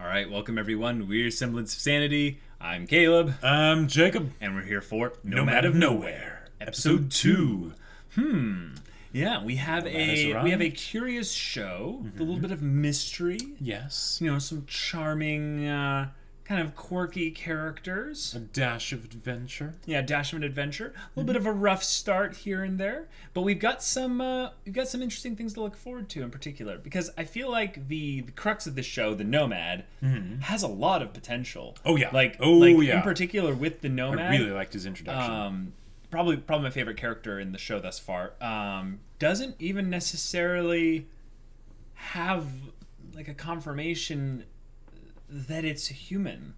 All right, welcome everyone. We're Semblance of Sanity. I'm Caleb. I'm Jacob. And we're here for Nomad of Nowhere, Episode 2. Yeah, we have a curious show with a little bit of mystery. Yes. You know, some charming, kind of quirky characters. A dash of adventure. Yeah, a dash of an adventure. A little bit of a rough start here and there, but we've got some interesting things to look forward to in particular. Because I feel like the crux of the show, the Nomad, has a lot of potential. Oh yeah, in particular with the Nomad. I really liked his introduction. Probably my favorite character in the show thus far. Doesn't even necessarily have like a confirmation that it's human.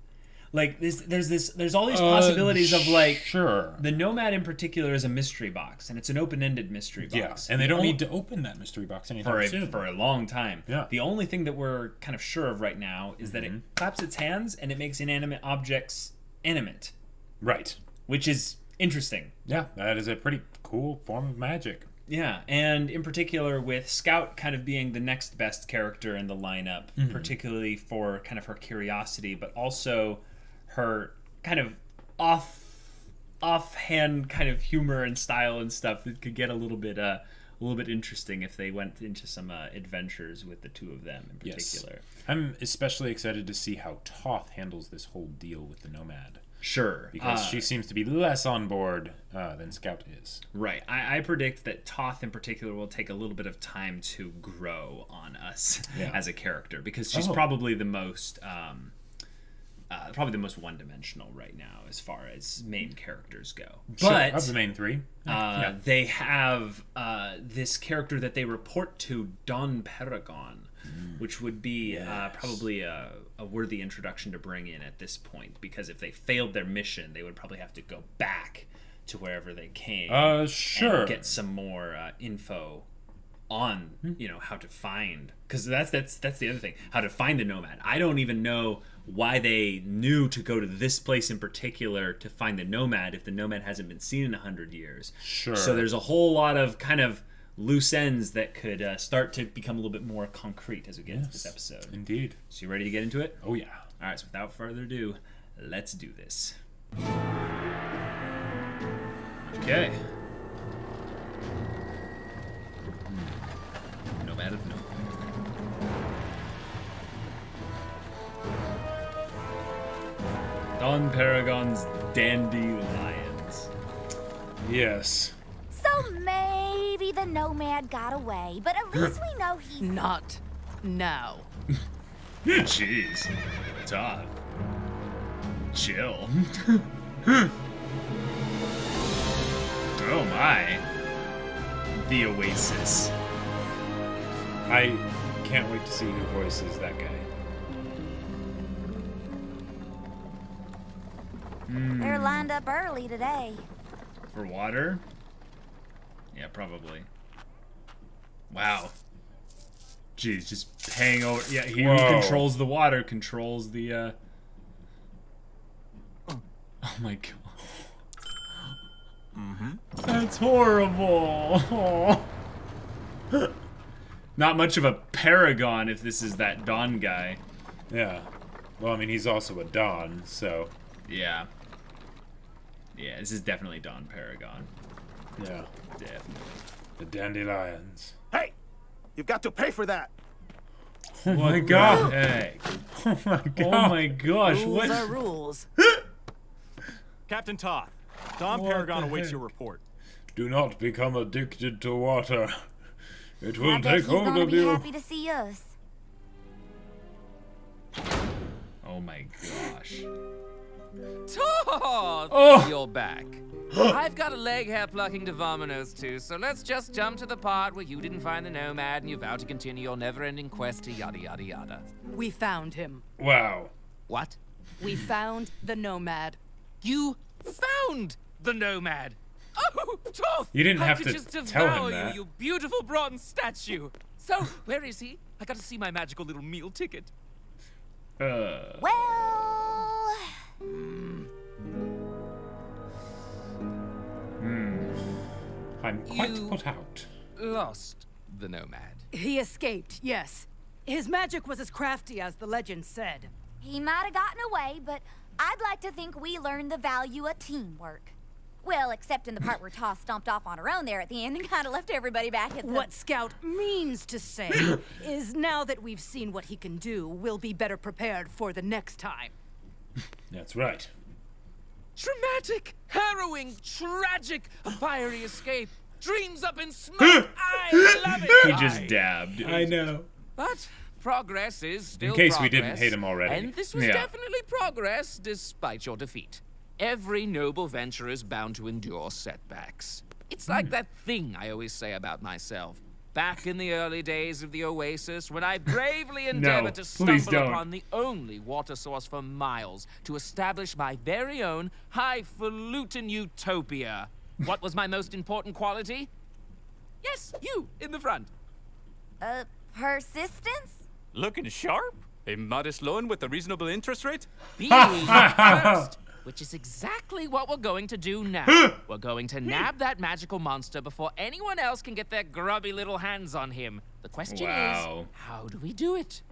Like there's all these possibilities of like the Nomad in particular is a mystery box, and it's an open-ended mystery box. Yeah, and they don't need to open that mystery box anytime soon. For a long time. Yeah. The only thing that we're kind of sure of right now is that it claps its hands and it makes inanimate objects animate. Right. Which is interesting. Yeah, that is a pretty cool form of magic. Yeah, and in particular with Scout kind of being the next best character in the lineup, particularly for kind of her curiosity, but also her kind of offhand kind of humor and style and stuff that could get a little bit interesting if they went into some adventures with the two of them in particular. Yes. I'm especially excited to see how Toth handles this whole deal with the Nomad. Sure. Because she seems to be less on board than Scout is. Right. I predict that Toth in particular will take a little bit of time to grow on us as a character, because she's probably the most one-dimensional right now as far as main characters go. But of the main three, they have this character that they report to, Don Paragon, which would be probably a worthy introduction to bring in at this point, because if they failed their mission, they would probably have to go back to wherever they came and get some more info on how to find, because that's the other thing, how to find the Nomad. I don't even know why they knew to go to this place in particular to find the Nomad if the Nomad hasn't been seen in 100 years. Sure. So there's a whole lot of kind of loose ends that could start to become a little bit more concrete as we get into this episode. Indeed. So you ready to get into it? Oh yeah. All right, so without further ado, let's do this. Okay. Nomad of Nowhere. Don Paragon's Dandelions. Yes. So maybe the Nomad got away, but at least we know he's... Not now. Jeez. Todd. Chill. Oh my. The Oasis. I can't wait to see who voices that guy. They're lined up early today. For water? Yeah, probably. Wow. Jeez, just paying over. Yeah, he controls the water, controls the, Oh my god. That's horrible. Not much of a paragon if this is that Don guy. Yeah. Well, I mean, he's also a Don, so... Yeah. Yeah, this is definitely Don Paragon. Yeah. Definitely. The Dandelions. Hey! You've got to pay for that! Oh my god! Hey. Oh my god! Oh my gosh, Rules what? are rules. Captain Toth, Don Paragon awaits your report. Do not become addicted to water. It will I bet take he's hold gonna of be you. happy to see us. Oh my gosh. Toth! Oh. You're back. I've got a leg hair plucking to Vominos too, so let's just jump to the part where you didn't find the Nomad and you vow to continue your never-ending quest to yada yada yada. We found him. Wow. What? We found the Nomad. You found the Nomad! Oh, Toth! You didn't I have could to just tell devour him that. you beautiful bronze statue! So, where is he? I gotta see my magical little meal ticket. Well... I'm quite You- put out. Lost the Nomad. He escaped, yes. His magic was as crafty as the legend said. He might have gotten away, but I'd like to think we learned the value of teamwork. Well, except in the part where Toss stomped off on her own there at the end and kind of left everybody back at the... What Scout means to say is now that we've seen what he can do, we'll be better prepared for the next time. That's right. Dramatic, harrowing, tragic, a fiery escape, dreams up in smoke. I love it. He just dabbed. I know. But progress is still In case progress, we didn't hate him already. And this was Yeah. definitely progress, despite your defeat. Every noble venture is bound to endure setbacks. It's like that thing I always say about myself. Back in the early days of the Oasis, when I bravely endeavored to please stumble don't. upon the only water source for miles to establish my very own highfalutin utopia. What was my most important quality? Yes, you, in the front. Persistence? Looking sharp? A modest loan with a reasonable interest rate? Being first, which is exactly what we're going to do now. We're going to nab that magical monster before anyone else can get their grubby little hands on him. The question Wow. is, how do we do it?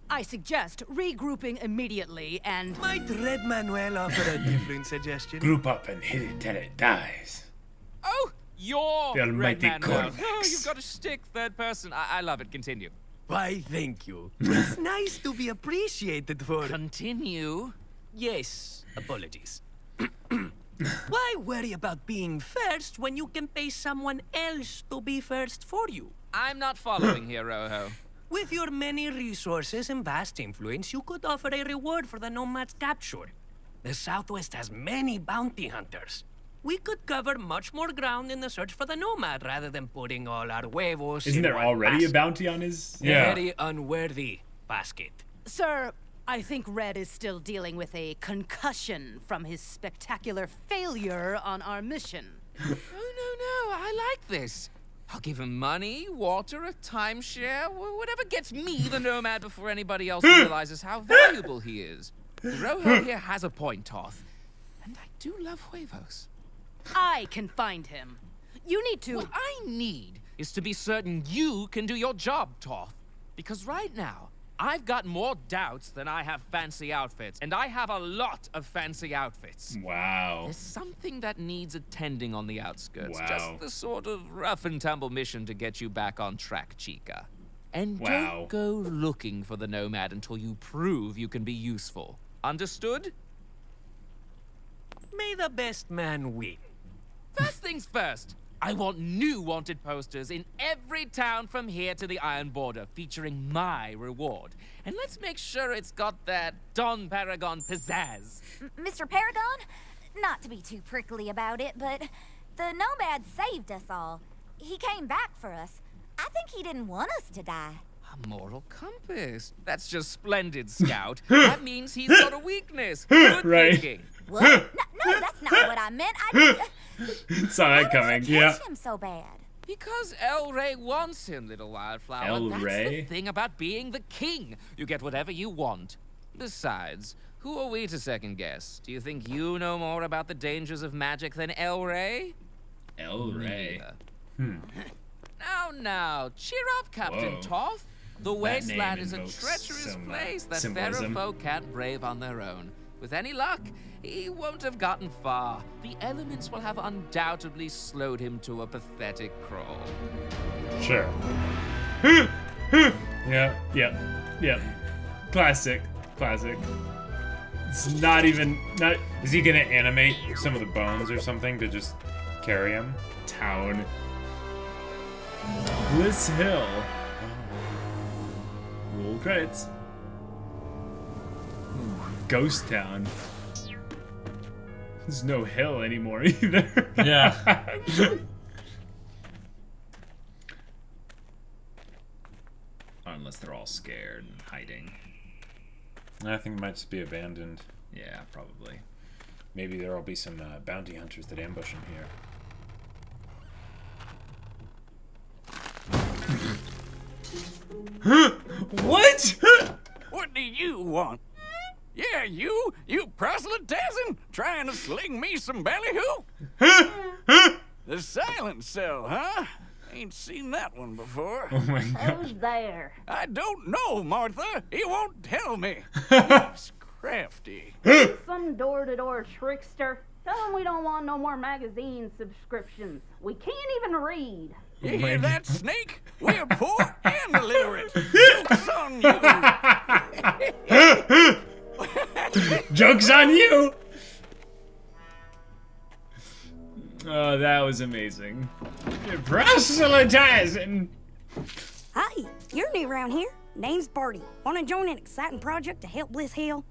I suggest regrouping immediately and... Might Red Manuel offer a different suggestion? Group up and hit it till it dies. Oh, you're The almighty Red Man. Corvax. Oh, you've got a shtick, third person. I love it. Continue. Why, thank you. It's nice to be appreciated for... Continue. Yes, apologies. Why worry about being first when you can pay someone else to be first for you? I'm not following here, Rojo. With your many resources and vast influence, you could offer a reward for the Nomad's capture. The Southwest has many bounty hunters. We could cover much more ground in the search for the Nomad rather than putting all our huevos Isn't in there one already a basket. bounty on his? Very unworthy basket. Sir, I think Red is still dealing with a concussion from his spectacular failure on our mission. No, I like this. I'll give him money, water, a timeshare, whatever gets me the Nomad before anybody else realizes how valuable he is. Rojo here has a point, Toth. And I do love huevos. I can find him. You need to... What I need is to be certain you can do your job, Toth. Because right now, I've got more doubts than I have fancy outfits, and I have a lot of fancy outfits. Wow. There's something that needs attending on the outskirts. Wow. Just the sort of rough and tumble mission to get you back on track, Chica. And Wow. don't go looking for the Nomad until you prove you can be useful. Understood? May the best man win. First things first, I want new wanted posters in every town from here to the Iron Border featuring my reward. And let's make sure it's got that Don Paragon pizzazz. Mr. Paragon? Not to be too prickly about it, but the Nomad saved us all. He came back for us. I think he didn't want us to die. A moral compass. That's just splendid, Scout. That means he's got a weakness. Good Right. thinking. What? No, that's not what I meant. I just... Saw that coming. Why Yeah. catch him so bad? Because El Rey wants him, little wildflower. El That's Rey? the thing about being the king. You get whatever you want. Besides, who are we to second guess? Do you think you know more about the dangers of magic than El Rey? El Rey. Neither. Now, cheer up, Captain Whoa. Toth. The wasteland is a invokes treacherous some, place that symbolism. fairer folk can't brave on their own. With any luck, he won't have gotten far. The elements will have undoubtedly slowed him to a pathetic crawl. Sure. Yeah. Classic. It's not even. Is he gonna animate some of the bones or something to just carry him? Town. Bliss Hill. Roll credits. Ghost Town. There's no hill anymore either. Yeah. Unless they're all scared and hiding. I think it might just be abandoned. Yeah, probably. Maybe there'll be some bounty hunters that ambush him here. What? What do you want? Yeah, you proselytizing? Trying to sling me some ballyhoo? The silent cell, huh? Ain't seen that one before. Oh my god. Who's there? I don't know, Martha. He won't tell me. He's crafty. Some door-to-door trickster. Tell him we don't want no more magazine subscriptions. We can't even read. You hear that, Snake? We're poor and illiterate. Joke's on you. Joke's on you! Oh, that was amazing. You're proselytizing! Hi, you're new around here. Name's Barty. Want to join an exciting project to help Blissful?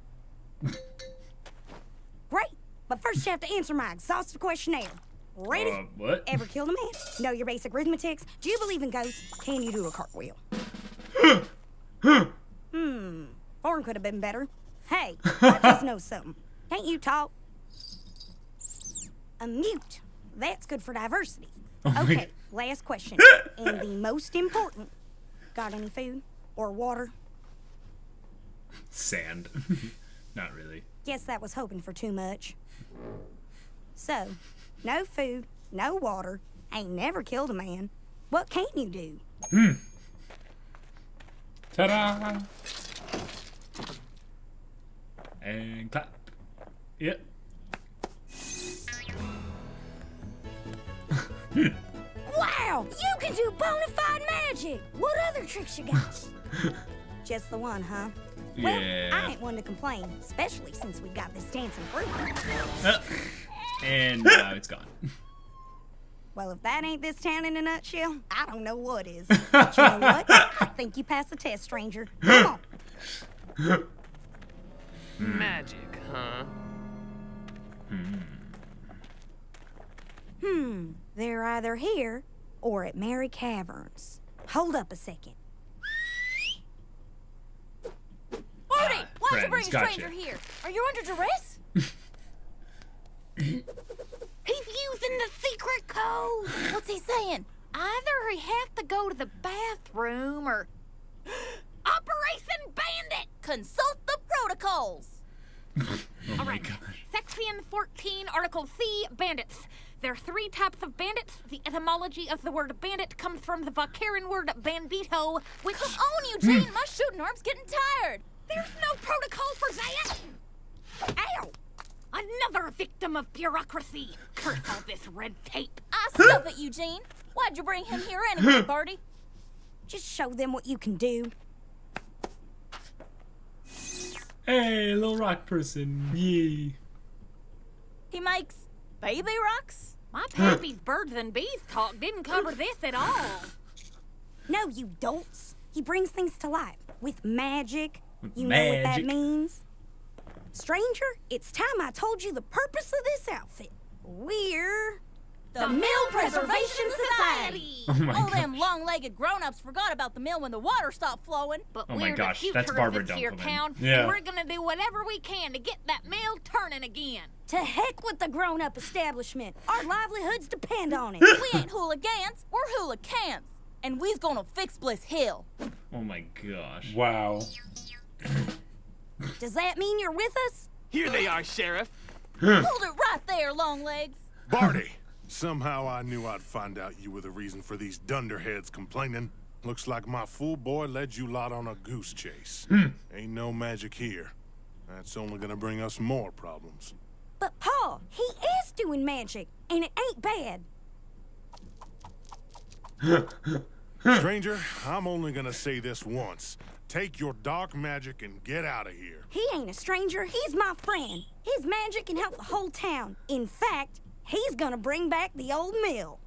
Great, but first you have to answer my exhaustive questionnaire. Ready? What? Ever killed a man? Know your basic arithmetics? Do you believe in ghosts? Can you do a cartwheel? Foreign could have been better. Hey, I just know something. Can't you talk? A mute. That's good for diversity. Okay, last question. And the most important. Got any food? Or water? Sand. Not really. Guess that was hoping for too much. So, no food, no water, ain't never killed a man. What can you do? Ta-da! And clap. Yep. Wow! You can do bona fide magic! What other tricks you got? Just the one, huh? Well, Yeah. I ain't one to complain, especially since we got this dancing fruit. And it's gone. Well, if that ain't this town in a nutshell, I don't know what is. But you know what? I think you passed the test, stranger. Come on. Magic, huh? They're either here or at Mary Caverns. Hold up a second. Barty, why'd you bring a friends, stranger gotcha. here? Are you under duress? He's using the secret code. What's he saying? Either he has to go to the bathroom or... Operation Bandit! Consult the protocols. Oh my gosh. Section 14, Article C, bandits. There are 3 types of bandits. The etymology of the word bandit comes from the Vaqueran word bandito, which... Come on, Eugene. My shooting arm's getting tired. There's no protocol for that! Ow! Another victim of bureaucracy. Curse all this red tape. I stuff it, Eugene. Why'd you bring him here anyway, Barty? Just show them what you can do. Hey, little rock person. Yay. He makes baby rocks? My pappy's birds and bees talk didn't cover this at all. No, you dolts. He brings things to life with magic. You know what that magic. means? Stranger, it's time I told you the purpose of this outfit. We're The Mill Preservation Society. Oh my All gosh. them long-legged grown-ups forgot about the mill when the water stopped flowing. But Oh my we're gosh, the that's future Barbara of this here Dunkelman. town, Yeah. and we're gonna do whatever we can to get that mill turning again. to heck with the grown-up establishment. Our livelihoods depend on it. We ain't hooligans, we're hoolicans. And we's gonna fix Bliss Hill. Oh my gosh. Wow. Does that mean you're with us? Here they are, Sheriff. Hold it right there, Longlegs. Barty! Somehow I knew I'd find out you were the reason for these dunderheads complaining. Looks like my fool boy led you lot on a goose chase. Ain't no magic here. That's only gonna bring us more problems. But Pa, he is doing magic, and it ain't bad. Stranger, I'm only gonna say this once. Take your dark magic and get out of here. He ain't a stranger, he's my friend. His magic can help the whole town. In fact, he's gonna bring back the old mill.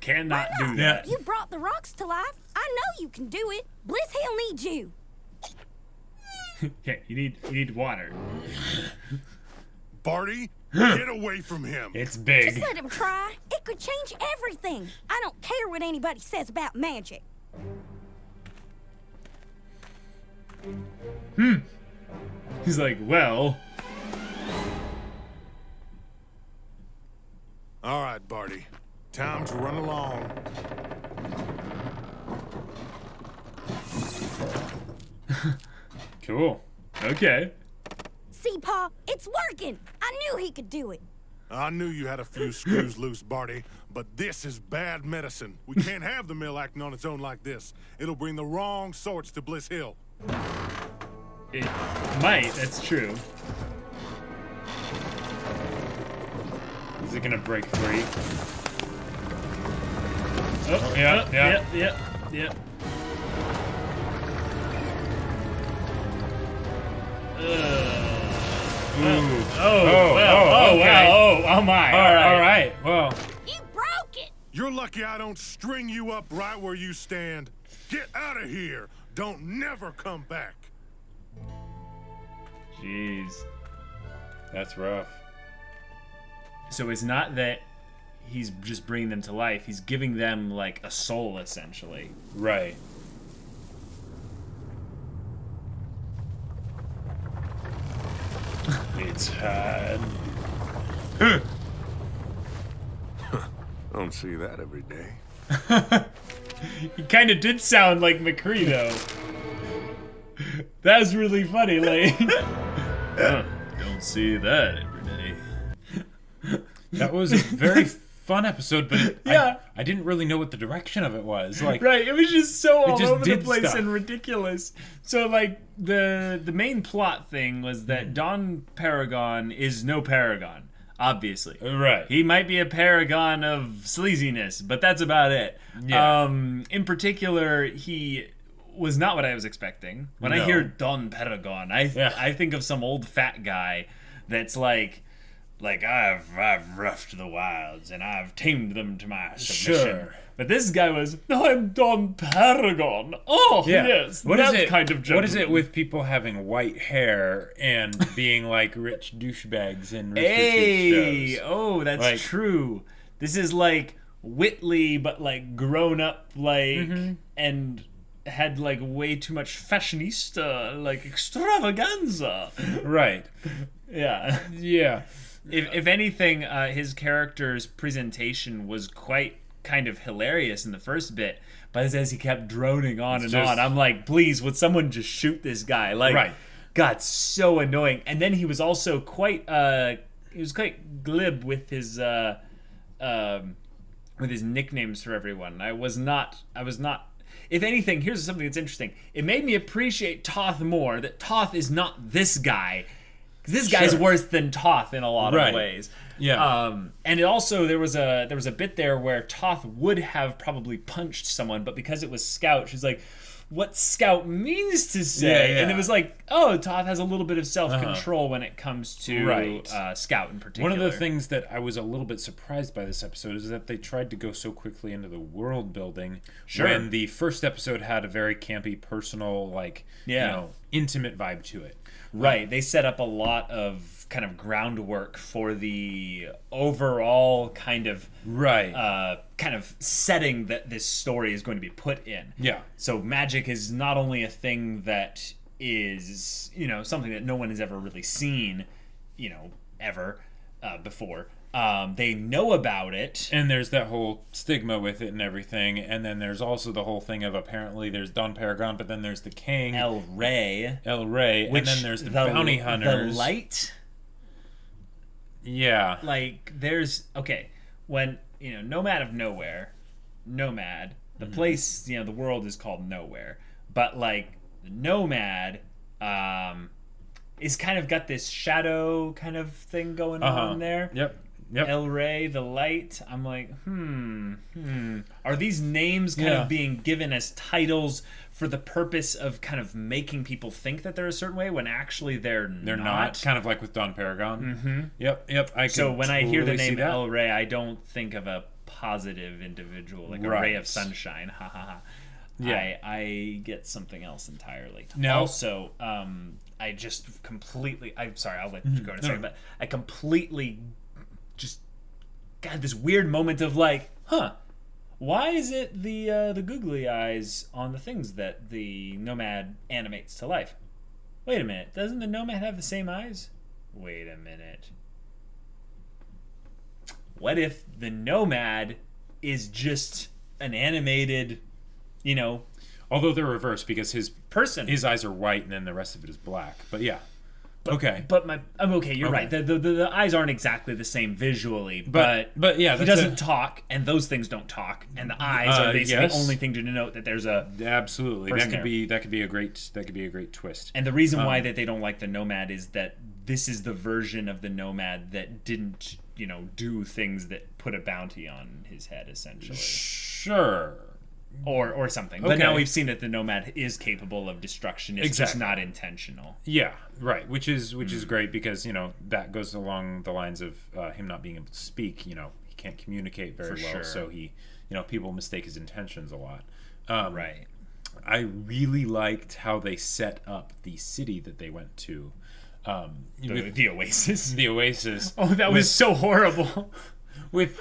Cannot do Well, that. you brought the rocks to life. I know you can do it. Bliss Hill needs you. Yeah, you need water. Barty, get away from him. It's Just big. let him try. It could change everything. I don't care what anybody says about magic. He's like, well, All right, Barty. Time to run along. cool. Okay. See, Pa, it's working. I knew he could do it. I knew you had a few screws loose, Barty, but this is bad medicine. We can't have the mill acting on its own like this. It'll bring the wrong sorts to Bliss Hill. It might, that's true. Is it gonna break free? Oh, yeah. Oh my. All right. Well. You broke it. You're lucky I don't string you up right where you stand. Get out of here. Don't never come back. Jeez. That's rough. So it's not that he's just bringing them to life. He's giving them, like, a soul, essentially. Right. It's hard. Don't see that every day. He kind of did sound like McCree, though. That was really funny, like... don't see that every day. That was a very fun episode, but yeah. I didn't really know what the direction of it was. Like, right, it was just so all just over the did place stuff. and ridiculous. So, like, the main plot thing was that Don Paragon is no paragon, obviously. Right. He might be a paragon of sleaziness, but that's about it. Yeah. In particular, he was not what I was expecting. When I hear Don Paragon, I think of some old fat guy that's like I've roughed the wilds and I've tamed them to my submission. Sure. But this guy was, I'm Don Paragon. Oh, yes, that kind of gentleman. What is it with people having white hair and being like rich douchebags in Rooster Teeth shows? Oh, that's like, true. This is like Whitley, but like grown up, like, and had like way too much fashionista, like extravaganza. Right. Yeah. Yeah. If anything, his character's presentation was quite kind of hilarious in the first bit, but as he kept droning on and on, I'm like, please, would someone just shoot this guy? Like, God, so annoying. And then he was also quite glib with his nicknames for everyone. I was not. If anything, here's something that's interesting. It made me appreciate Toth more. That Toth is not this guy. This guy's worse than Toth in a lot of ways. Yeah. And it also there was a bit there where Toth would have probably punched someone, but because it was Scout, she's like, what Scout means to say. And it was like, oh, Toth has a little bit of self-control when it comes to Scout in particular. One of the things that I was a little bit surprised by this episode is that they tried to go so quickly into the world building when the first episode had a very campy, personal, like, you know, intimate vibe to it. Right. They set up a lot of kind of groundwork for the overall kind of setting that this story is going to be put in. Yeah. So magic is not only a thing that is, you know, something that no one has ever really seen, you know, ever before. They know about it. And there's that whole stigma with it and everything. And then there's also the whole thing of apparently there's Don Paragon, but then there's the king. RWBY. And then there's the bounty hunters. The light? Yeah. Like, there's... Okay, when, you know, Nomad of Nowhere, Nomad, the place, you know, the world is called Nowhere. But, like, Nomad... is kind of got this shadow kind of thing going on there. Yep. RWBY, the light. I'm like, Are these names kind of being given as titles for the purpose of kind of making people think that they're a certain way when actually they're not? Kind of like with Don Paragon. Yep. So when I hear the name RWBY, I don't think of a positive individual, like a ray of sunshine. Ha ha ha. Yeah. I get something else entirely. No. Also, I just completely... I'm sorry, I'll let you go in a second, but I completely just got this weird moment of like, why is it the googly eyes on the things that the Nomad animates to life? Wait a minute, doesn't the Nomad have the same eyes? Wait a minute. What if the Nomad is just an animated, you know... Although they're reversed because his eyes are white and then the rest of it is black. But yeah. But I'm okay. You're right. The eyes aren't exactly the same visually, but yeah, he doesn't talk, and those things don't talk, and the eyes are basically the only thing to denote that there's a absolutely that could be a great twist. And the reason why that they don't like the Nomad is that this is the version of the Nomad that didn't, do things that put a bounty on his head, essentially. Sure. Or something. But now we've seen that the Nomad is capable of destruction. It's just not intentional. Yeah, right. Which is great because, that goes along the lines of him not being able to speak. He can't communicate very well. Sure. So he, people mistake his intentions a lot. Right. I really liked how they set up the city that they went to. The Oasis. The Oasis. Oh, that was so horrible. With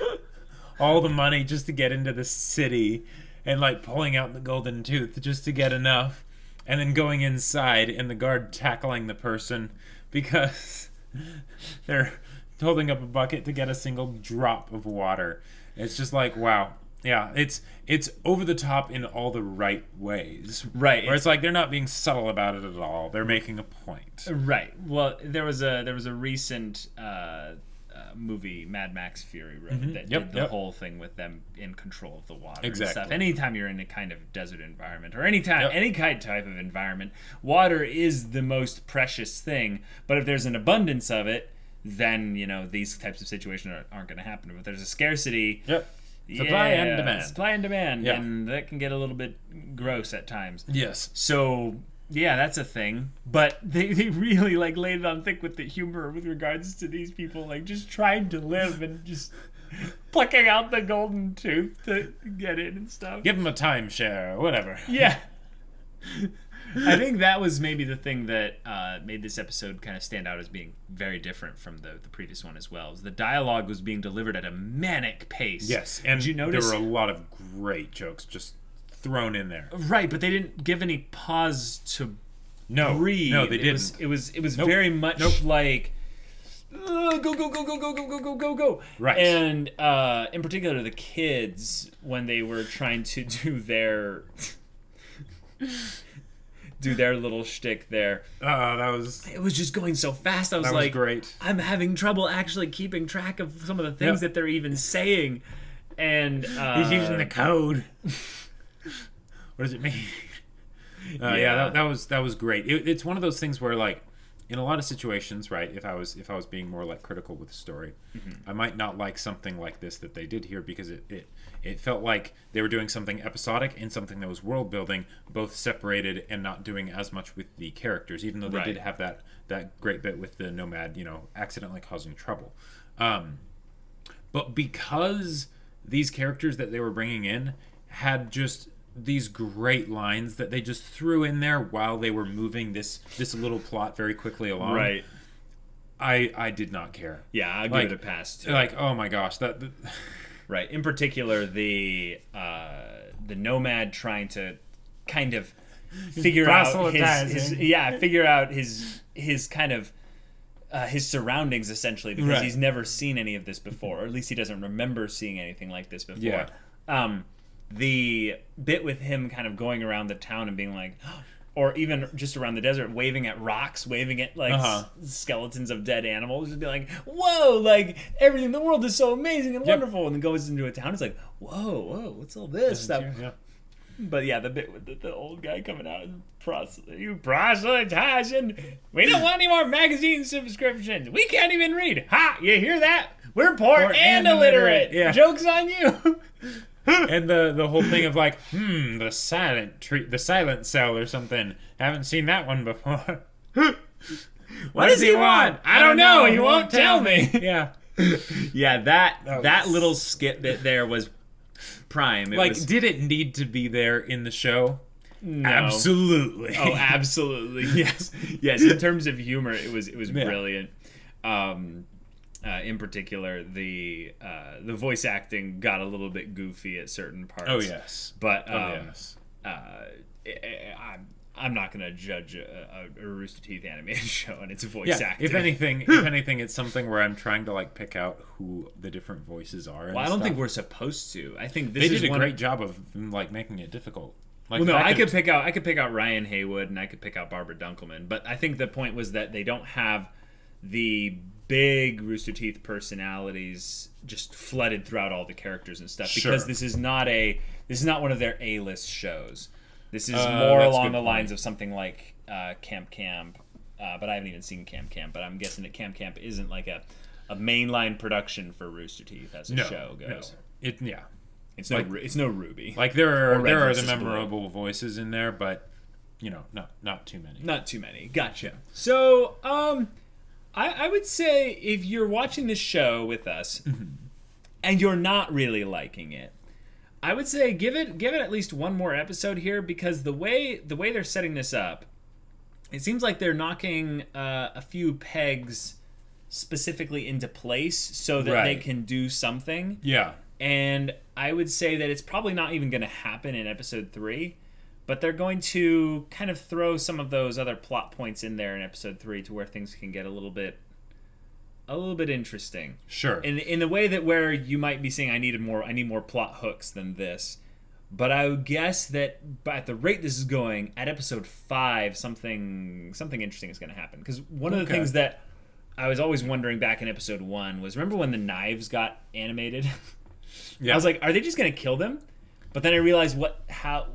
all the money just to get into the city. And, pulling out the golden tooth just to get enough. And then going inside and the guard tackling the person because they're holding up a bucket to get a single drop of water. It's just wow. Yeah, it's over the top in all the right ways. Right. Where it's they're not being subtle about it at all. They're making a point. Right. Well, there was a recent... movie, Mad Max Fury Road, that did the whole thing with them in control of the water and stuff. Anytime you're in a kind of desert environment or any kind type of environment, water is the most precious thing. But if there's an abundance of it, then these types of situations aren't going to happen. But if there's a scarcity, supply and demand, and that can get a little bit gross at times. Yes. So. Yeah, that's a thing. But they really laid it on thick with the humor with regards to these people just trying to live and just plucking out the golden tooth to get in and stuff. Give them a timeshare or whatever. Yeah. I think that was maybe the thing that made this episode kind of stand out as being very different from the previous one as well. The dialogue was being delivered at a manic pace. Yes, and did you notice there were a lot of great jokes just thrown in there. Right, but they didn't give any pause to breathe. No, they didn't. It was very much go, go, go, go, go, go, go, go, go, go, go. Right. And in particular, the kids, when they were trying to do their little shtick there. It was just going so fast. I was great. I'm having trouble actually keeping track of some of the things that they're even saying. And he's using the code. What does it mean? That was great. It's one of those things where in a lot of situations, right? If I was being more critical with the story, I might not like something like this that they did here because it felt like they were doing something episodic and something that was world building, both separated and not doing as much with the characters, even though they did have that great bit with the Nomad, accidentally causing trouble. But because these characters that they were bringing in had just these great lines that they just threw in there while they were moving this little plot very quickly along. Right. I did not care. Yeah, I'll give it a pass too. Oh my gosh, right. In particular, the Nomad trying to kind of figure out his kind of his surroundings, essentially, because he's never seen any of this before, or at least he doesn't remember seeing anything like this before. Yeah. The bit with him kind of going around the town and being or even just around the desert, waving at rocks, waving at skeletons of dead animals, just be whoa, everything in the world is so amazing and wonderful, and then goes into a town, it's whoa, what's all this stuff? Yeah. But yeah, the bit with the old guy coming out and proselytizing. We don't want any more magazine subscriptions. We can't even read. Ha! You hear that? We're poor and illiterate. Yeah. Joke's on you. And the whole thing of the silent cell or something. Haven't seen that one before. What does he want? I don't know. He won't tell me. Yeah. Yeah, that little skit bit there was prime. Did it need to be there in the show? No. Absolutely. Oh, absolutely. Yes. In terms of humor, it was brilliant. In particular, the voice acting got a little bit goofy at certain parts. Oh yes, but I'm not going to judge a Rooster Teeth animated show and its voice acting. If anything, it's something where I'm trying to pick out who the different voices are. Well, I don't think we're supposed to. I think they did a great job of making it difficult. Like, well, no, I could pick out Ryan Haywood and I could pick out Barbara Dunkelman, but I think the point was that they don't have the big Rooster Teeth personalities just flooded throughout all the characters and stuff, because this is not one of their A-list shows. This is more along the lines of something like Camp Camp, but I haven't even seen Camp Camp, but I'm guessing that Camp Camp isn't like a mainline production for Rooster Teeth as a show goes. No. It's no RWBY. Like there are the memorable voices in there, but not too many. Not too many. Gotcha. So, I would say if you're watching this show with us and you're not really liking it, I would say give it at least one more episode here, because the way they're setting this up, it seems like they're knocking a few pegs specifically into place so that they can do something. Yeah. And I would say that it's probably not even going to happen in episode 3, but they're going to kind of throw some of those other plot points in there in episode 3 to where things can get a little bit interesting. Sure. In the way that where you might be saying I need more plot hooks than this. But I would guess that at the rate this is going, at episode 5 something interesting is going to happen, because one of the things that I was always wondering back in episode 1 was, remember when the knives got animated? Yeah. I was like, are they just going to kill them? But then I realized how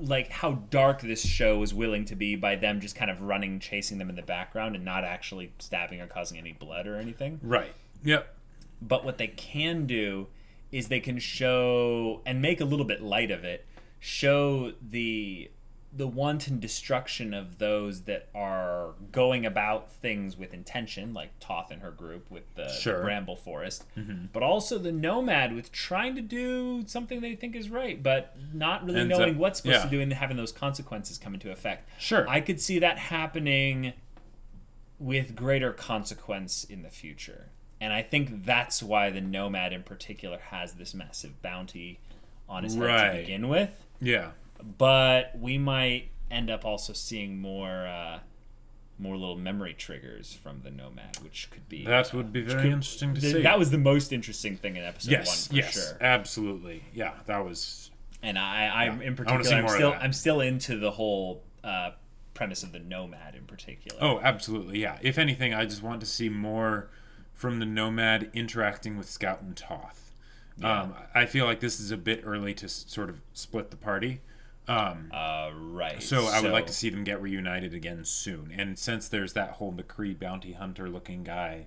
dark this show was willing to be by them just kind of running, chasing them in the background and not actually stabbing or causing any blood or anything. Right. Yep. But what they can do is they can show, and make a little bit light of it, show the wanton destruction of those that are going about things with intention, like Toth and her group with the Bramble Forest, but also the Nomad with trying to do something they think is right, but not really knowing what's supposed to do and having those consequences come into effect. Sure. I could see that happening with greater consequence in the future. And I think that's why the Nomad in particular has this massive bounty on his head to begin with. Yeah. But we might end up also seeing more little memory triggers from the Nomad, which could be... That would be very interesting to see. That was the most interesting thing in episode 1, for sure. Yes, absolutely. Yeah, that was... And I'm in particular, I'm still into the whole premise of the Nomad in particular. Oh, absolutely, yeah. If anything, I just want to see more from the Nomad interacting with Scout and Toth. Yeah. I feel like this is a bit early to sort of split the party. Right. So I would like to see them get reunited again soon. And since there's that whole McCree bounty hunter looking guy,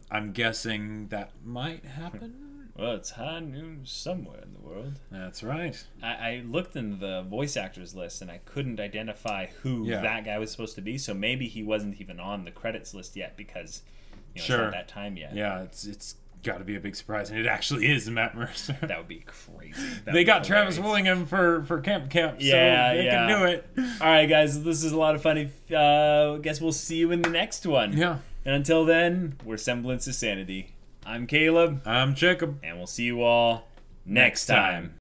I'm guessing that might happen. Well, it's high noon somewhere in the world. That's right. I looked in the voice actors list and I couldn't identify who that guy was supposed to be. So maybe he wasn't even on the credits list yet, because it's not that time yet. Yeah, it's got to be a big surprise, and it actually is Matt Mercer. That would be crazy. They got Travis Willingham for Camp Camp, so they can do it. All right, guys, this is a lot of fun. I guess we'll see you in the next one. Yeah. And until then, we're Semblance of Sanity. I'm Caleb. I'm Jacob. And we'll see you all next time.